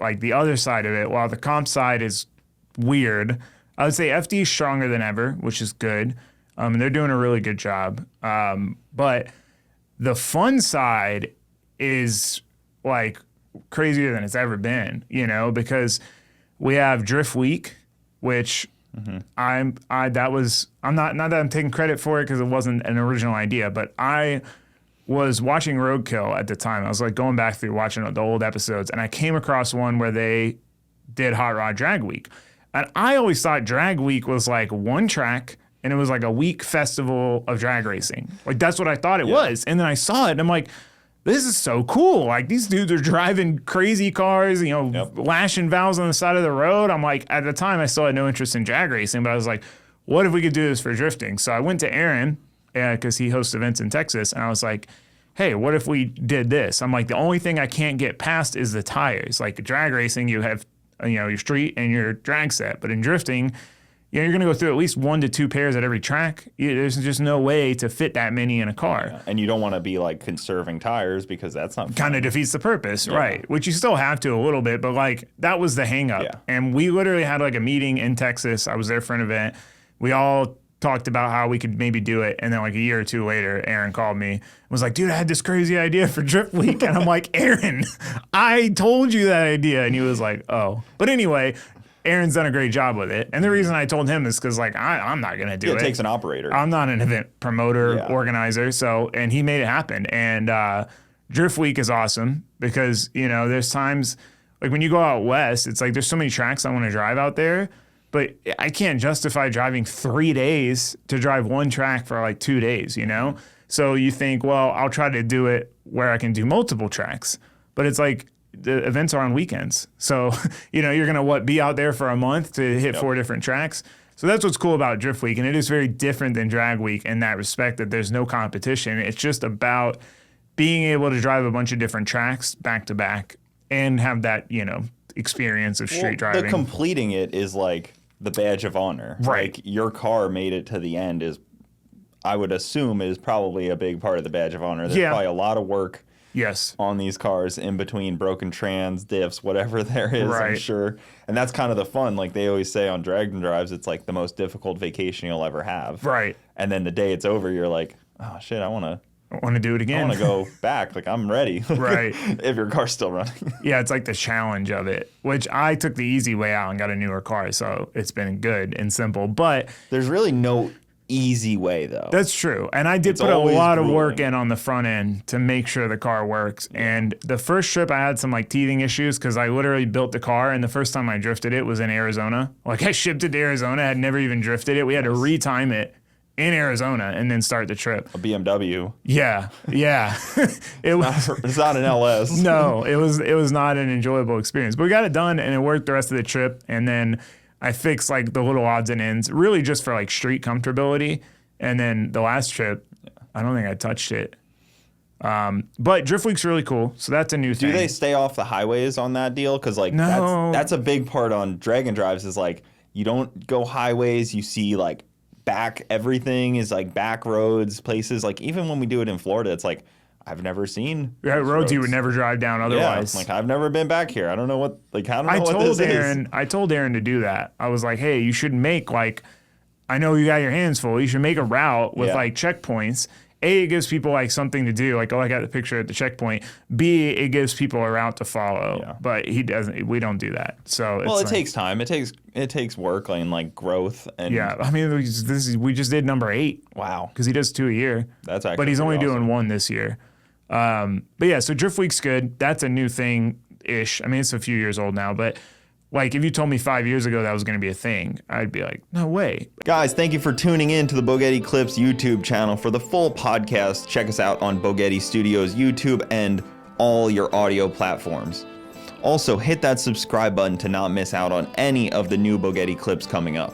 like the other side of it, while the comp side is weird, I would say FD is stronger than ever, which is good. And they're doing a really good job. But the fun side is like crazier than it's ever been, you know, because we have Drift Week, which not that I'm taking credit for it because it wasn't an original idea, but I was watching Roadkill at the time. I was like going back through watching the old episodes, and I came across one where they did Hot Rod Drag Week. And I always thought Drag Week was like one track and it was like a week festival of drag racing. Like that's what I thought it was. And then I saw it and I'm like, this is so cool. Like these dudes are driving crazy cars, you know, lashing valves on the side of the road. I'm like, at the time I still had no interest in drag racing, but I was like, what if we could do this for drifting? So I went to Aaron because he hosts events in Texas. And I was like, hey, what if we did this? I'm like, the only thing I can't get past is the tires. Like drag racing, you have, you know, your street and your drag set. But in drifting, you know, you're going to go through at least 1 to 2 pairs at every track. There's just no way to fit that many in a car. Yeah. And you don't want to be like conserving tires because that's not kind of defeats the purpose, right? Which you still have to a little bit, but like that was the hang up. Yeah. And we literally had like a meeting in Texas. I was there for an event. We all talked about how we could maybe do it. And then like a year or two later, Aaron called me and was like, dude, I had this crazy idea for Drift Week. And I'm like, Aaron, I told you that idea. And he was like, oh. But anyway, Aaron's done a great job with it. And the reason I told him is because like I'm not going to do it. It takes an operator. I'm not an event promoter, organizer. So, and he made it happen. And Drift Week is awesome because, you know, there's times like when you go out west, it's like there's so many tracks I want to drive out there. But I can't justify driving 3 days to drive one track for like 2 days, you know? So you think, well, I'll try to do it where I can do multiple tracks. But it's like the events are on weekends. So, you know, you're going to be out there for a month to hit 4 different tracks. So that's what's cool about Drift Week. And it is very different than Drag Week in that respect that there's no competition. It's just about being able to drive a bunch of different tracks back to back and have that, you know, experience of street driving. The completing it is like the badge of honor. Right. Like your car made it to the end is, I would assume, is probably a big part of the badge of honor. There's probably a lot of work on these cars in between broken trans, diffs, whatever there is, I'm sure. And that's kind of the fun. Like they always say on Drag and Drives, it's like the most difficult vacation you'll ever have. Right. And then the day it's over, you're like, oh shit, I want to do it again. I want to go back. Like I'm ready. Right. If your car's still running. Yeah, it's like the challenge of it, which I took the easy way out and got a newer car. So it's been good and simple. But there's really no easy way though. That's true. And I did put a lot of work in on the front end to make sure the car works. And the first trip I had some like teething issues because I literally built the car and the first time I drifted it was in Arizona. Like I shipped it to Arizona, had never even drifted it. We had to retime it in Arizona and then start the trip. A BMW. Yeah. It's not an LS. No, it was not an enjoyable experience. But we got it done and it worked the rest of the trip. And then I fixed like the little odds and ends, really just for like street comfortability. And then the last trip, I don't think I touched it. But Drift Week's really cool, so that's a new thing. Do they stay off the highways on that deal? Because like that's a big part on Drag and Drives is like you don't go highways. You see like everything is like back roads, places. Like even when we do it in Florida, it's like I've never seen roads you would never drive down otherwise. Yeah, like I've never been back here. I don't know what I told Aaron to do that. I was like, hey, you should make like, I know you got your hands full. You should make a route with like checkpoints. A, it gives people like something to do. Like, oh, I got the picture at the checkpoint. B, it gives people a route to follow. Yeah. But he doesn't. We don't do that. So it takes time. It takes work and like growth. And I mean, we just did number 8. Wow. Because he does 2 a year. That's actually. But he's only doing 1 this year. But yeah, so Drift Week's good. That's a new thing-ish. I mean, it's a few years old now, but like if you told me 5 years ago that was going to be a thing, I'd be like, no way. Guys, thank you for tuning in to the Bogetti Clips YouTube channel. For the full podcast, check us out on Bogetti Studios YouTube and all your audio platforms. Also, hit that subscribe button to not miss out on any of the new Bogetti Clips coming up.